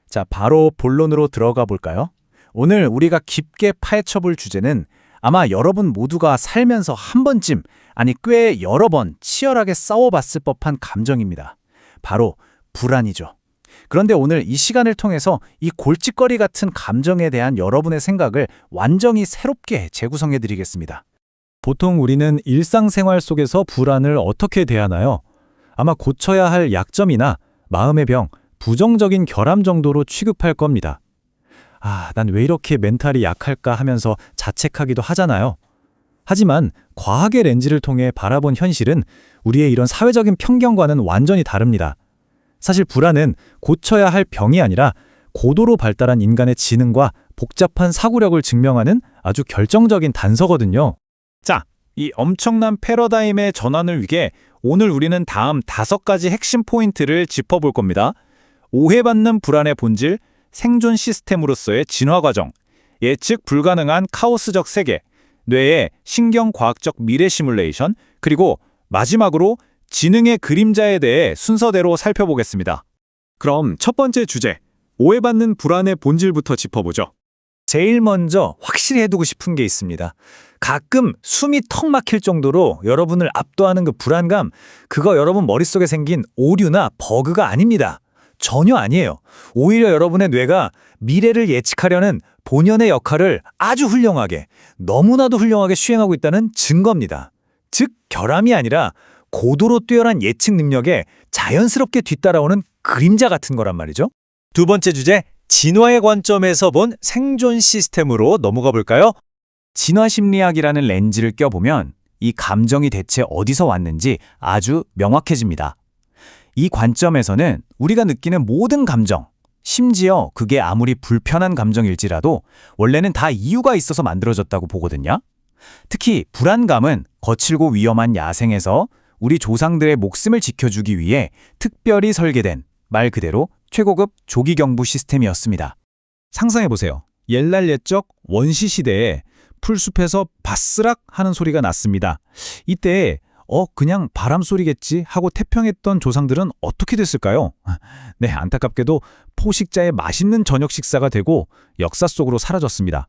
자, 바로 본론으로 들어가 볼까요? 오늘 우리가 깊게 파헤쳐 볼 주제는 아마 여러분 모두가 살면서 한 번쯤, 아니 꽤 여러 번 치열하게 싸워봤을 법한 감정입니다. 바로 불안이죠. 그런데 오늘 이 시간을 통해서 이 골칫거리 같은 감정에 대한 여러분의 생각을 완전히 새롭게 재구성해 드리겠습니다. 보통 우리는 일상생활 속에서 불안을 어떻게 대하나요? 아마 고쳐야 할 약점이나 마음의 병, 부정적인 결함 정도로 취급할 겁니다. 난 왜 이렇게 멘탈이 약할까 하면서 자책하기도 하잖아요. 하지만 과학의 렌즈를 통해 바라본 현실은 우리의 이런 사회적인 편견과는 완전히 다릅니다. 사실 불안은 고쳐야 할 병이 아니라 고도로 발달한 인간의 지능과 복잡한 사고력을 증명하는 아주 결정적인 단서거든요. 자, 이 엄청난 패러다임의 전환을 위해 오늘 우리는 다음 5가지 핵심 포인트를 짚어볼 겁니다. 오해받는 불안의 본질, 생존 시스템으로서의 진화 과정, 예측 불가능한 카오스적 세계, 뇌의 신경과학적 미래 시뮬레이션, 그리고 마지막으로 지능의 그림자에 대해 순서대로 살펴보겠습니다. 그럼 첫 번째 주제, 오해받는 불안의 본질부터 짚어보죠. 제일 먼저 확실히 해두고 싶은 게 있습니다. 가끔 숨이 턱 막힐 정도로 여러분을 압도하는 그 불안감, 그거 여러분 머릿속에 생긴 오류나 버그가 아닙니다. 전혀 아니에요. 오히려 여러분의 뇌가 미래를 예측하려는 본연의 역할을 아주 훌륭하게, 너무나도 훌륭하게 수행하고 있다는 증거입니다. 즉, 결함이 아니라 고도로 뛰어난 예측 능력에 자연스럽게 뒤따라오는 그림자 같은 거란 말이죠. 두 번째 주제, 진화의 관점에서 본 생존 시스템으로 넘어가 볼까요? 진화 심리학이라는 렌즈를 껴보면 이 감정이 대체 어디서 왔는지 아주 명확해집니다. 이 관점에서는 우리가 느끼는 모든 감정, 심지어 그게 아무리 불편한 감정일지라도 원래는 다 이유가 있어서 만들어졌다고 보거든요. 특히 불안감은 거칠고 위험한 야생에서 우리 조상들의 목숨을 지켜주기 위해 특별히 설계된 말 그대로 최고급 조기경보 시스템이었습니다. 상상해보세요. 옛날 옛적 원시시대에 풀숲에서 바스락 하는 소리가 났습니다. 이때 그냥 바람 소리겠지 하고 태평했던 조상들은 어떻게 됐을까요? 네, 안타깝게도 포식자의 맛있는 저녁 식사가 되고 역사 속으로 사라졌습니다.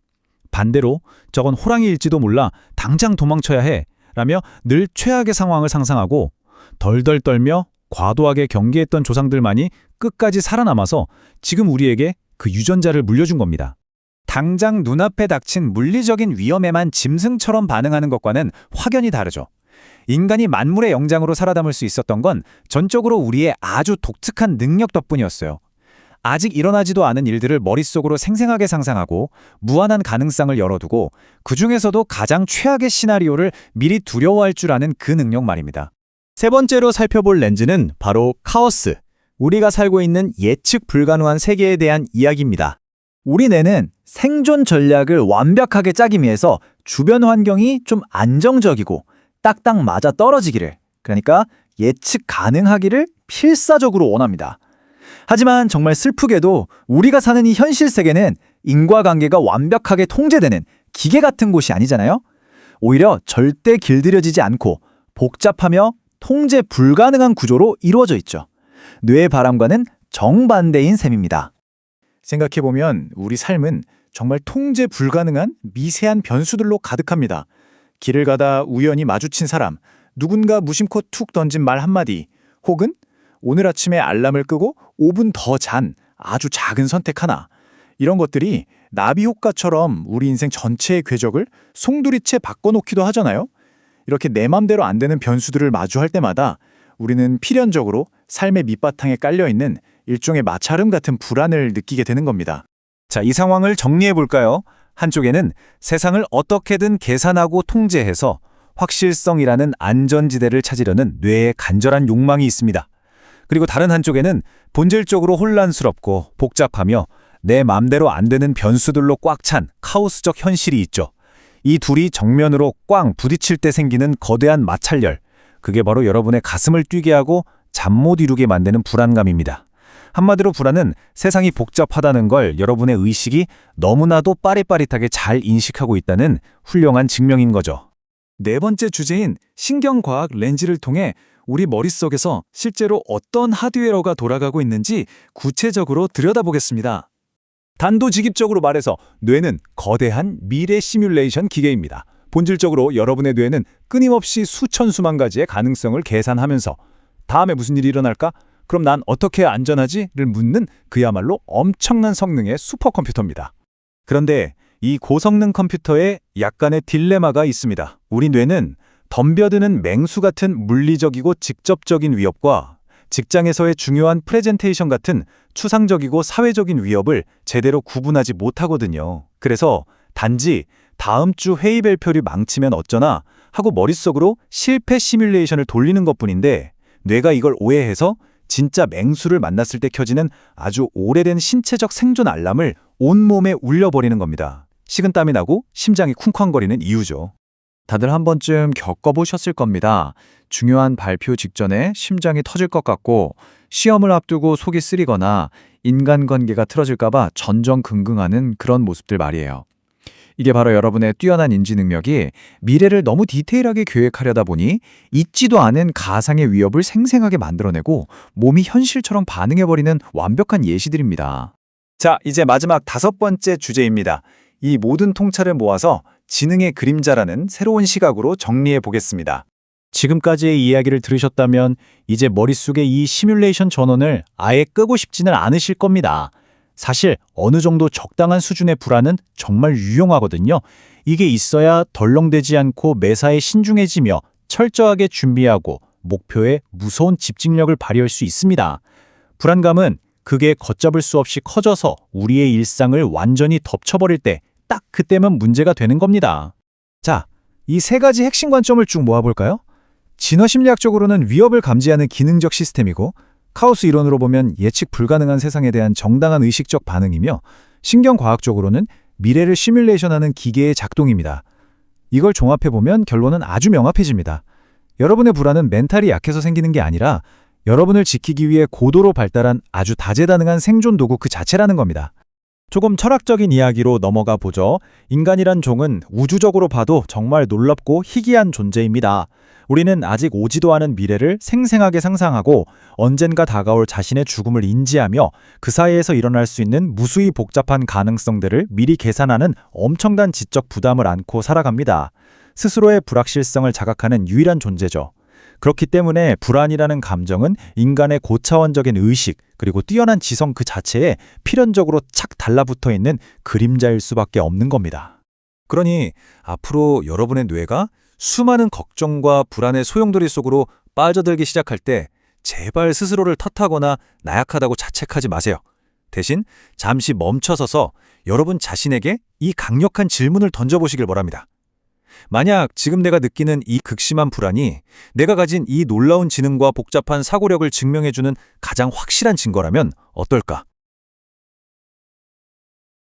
반대로 저건 호랑이일지도 몰라 당장 도망쳐야 해 라며 늘 최악의 상황을 상상하고 덜덜 떨며 과도하게 경계했던 조상들만이 끝까지 살아남아서 지금 우리에게 그 유전자를 물려준 겁니다. 당장 눈앞에 닥친 물리적인 위험에만 짐승처럼 반응하는 것과는 확연히 다르죠. 인간이 만물의 영장으로 살아남을 수 있었던 건 전적으로 우리의 아주 독특한 능력 덕분이었어요. 아직 일어나지도 않은 일들을 머릿속으로 생생하게 상상하고 무한한 가능성을 열어두고 그중에서도 가장 최악의 시나리오를 미리 두려워할 줄 아는 그 능력 말입니다. 세 번째로 살펴볼 렌즈는 바로 카오스, 우리가 살고 있는 예측 불가능한 세계에 대한 이야기입니다. 우리 뇌는 생존 전략을 완벽하게 짜기 위해서 주변 환경이 좀 안정적이고 딱딱 맞아 떨어지기를, 그러니까 예측 가능하기를 필사적으로 원합니다. 하지만 정말 슬프게도 우리가 사는 이 현실 세계는 인과관계가 완벽하게 통제되는 기계 같은 곳이 아니잖아요. 오히려 절대 길들여지지 않고 복잡하며 통제 불가능한 구조로 이루어져 있죠. 뇌의 바람과는 정반대인 셈입니다. 생각해보면 우리 삶은 정말 통제 불가능한 미세한 변수들로 가득합니다. 길을 가다 우연히 마주친 사람, 누군가 무심코 툭 던진 말 한마디, 혹은 오늘 아침에 알람을 끄고 5분 더 잔 아주 작은 선택 하나. 이런 것들이 나비 효과처럼 우리 인생 전체의 궤적을 송두리째 바꿔놓기도 하잖아요. 이렇게 내 맘대로 안 되는 변수들을 마주할 때마다 우리는 필연적으로 삶의 밑바탕에 깔려있는 일종의 마찰음 같은 불안을 느끼게 되는 겁니다. 자, 이 상황을 정리해 볼까요? 한쪽에는 세상을 어떻게든 계산하고 통제해서 확실성이라는 안전지대를 찾으려는 뇌의 간절한 욕망이 있습니다. 그리고 다른 한쪽에는 본질적으로 혼란스럽고 복잡하며 내 맘대로 안 되는 변수들로 꽉 찬 카오스적 현실이 있죠. 이 둘이 정면으로 꽝 부딪힐 때 생기는 거대한 마찰열, 그게 바로 여러분의 가슴을 뛰게 하고 잠 못 이루게 만드는 불안감입니다. 한마디로 불안은 세상이 복잡하다는 걸 여러분의 의식이 너무나도 빠릿빠릿하게 잘 인식하고 있다는 훌륭한 증명인 거죠. 네 번째 주제인 신경과학 렌즈를 통해 우리 머릿속에서 실제로 어떤 하드웨어가 돌아가고 있는지 구체적으로 들여다보겠습니다. 단도직입적으로 말해서 뇌는 거대한 미래 시뮬레이션 기계입니다. 본질적으로 여러분의 뇌는 끊임없이 수천 수만 가지의 가능성을 계산하면서 다음에 무슨 일이 일어날까? 그럼 난 어떻게 해야 안전하지?를 묻는 그야말로 엄청난 성능의 슈퍼컴퓨터입니다. 그런데 이 고성능 컴퓨터에 약간의 딜레마가 있습니다. 우리 뇌는 덤벼드는 맹수 같은 물리적이고 직접적인 위협과 직장에서의 중요한 프레젠테이션 같은 추상적이고 사회적인 위협을 제대로 구분하지 못하거든요. 그래서 단지 다음 주 회의 발표를 망치면 어쩌나 하고 머릿속으로 실패 시뮬레이션을 돌리는 것뿐인데 뇌가 이걸 오해해서 진짜 맹수를 만났을 때 켜지는 아주 오래된 신체적 생존 알람을 온몸에 울려버리는 겁니다. 식은땀이 나고 심장이 쿵쾅거리는 이유죠. 다들 한 번쯤 겪어보셨을 겁니다. 중요한 발표 직전에 심장이 터질 것 같고 시험을 앞두고 속이 쓰리거나 인간관계가 틀어질까봐 전전긍긍하는 그런 모습들 말이에요. 이게 바로 여러분의 뛰어난 인지 능력이 미래를 너무 디테일하게 계획하려다 보니 있지도 않은 가상의 위협을 생생하게 만들어내고 몸이 현실처럼 반응해버리는 완벽한 예시들입니다. 자, 이제 마지막 5번째 주제입니다. 이 모든 통찰을 모아서 지능의 그림자라는 새로운 시각으로 정리해 보겠습니다. 지금까지의 이야기를 들으셨다면 이제 머릿속에 이 시뮬레이션 전원을 아예 끄고 싶지는 않으실 겁니다. 사실 어느 정도 적당한 수준의 불안은 정말 유용하거든요. 이게 있어야 덜렁대지 않고 매사에 신중해지며 철저하게 준비하고 목표에 무서운 집중력을 발휘할 수 있습니다. 불안감은 그게 걷잡을 수 없이 커져서 우리의 일상을 완전히 덮쳐버릴 때 딱 그때면 문제가 되는 겁니다. 자, 이 3가지 핵심 관점을 쭉 모아볼까요? 진화심리학적으로는 위협을 감지하는 기능적 시스템이고 카오스 이론으로 보면 예측 불가능한 세상에 대한 정당한 의식적 반응이며 신경과학적으로는 미래를 시뮬레이션하는 기계의 작동입니다. 이걸 종합해보면 결론은 아주 명확해집니다. 여러분의 불안은 멘탈이 약해서 생기는 게 아니라 여러분을 지키기 위해 고도로 발달한 아주 다재다능한 생존 도구 그 자체라는 겁니다. 조금 철학적인 이야기로 넘어가 보죠. 인간이란 종은 우주적으로 봐도 정말 놀랍고 희귀한 존재입니다. 우리는 아직 오지도 않은 미래를 생생하게 상상하고 언젠가 다가올 자신의 죽음을 인지하며 그 사이에서 일어날 수 있는 무수히 복잡한 가능성들을 미리 계산하는 엄청난 지적 부담을 안고 살아갑니다. 스스로의 불확실성을 자각하는 유일한 존재죠. 그렇기 때문에 불안이라는 감정은 인간의 고차원적인 의식 그리고 뛰어난 지성 그 자체에 필연적으로 착 달라붙어 있는 그림자일 수밖에 없는 겁니다. 그러니 앞으로 여러분의 뇌가 수많은 걱정과 불안의 소용돌이 속으로 빠져들기 시작할 때 제발 스스로를 탓하거나 나약하다고 자책하지 마세요. 대신 잠시 멈춰서서 여러분 자신에게 이 강력한 질문을 던져보시길 바랍니다. 만약 지금 내가 느끼는 이 극심한 불안이 내가 가진 이 놀라운 지능과 복잡한 사고력을 증명해주는 가장 확실한 증거라면 어떨까?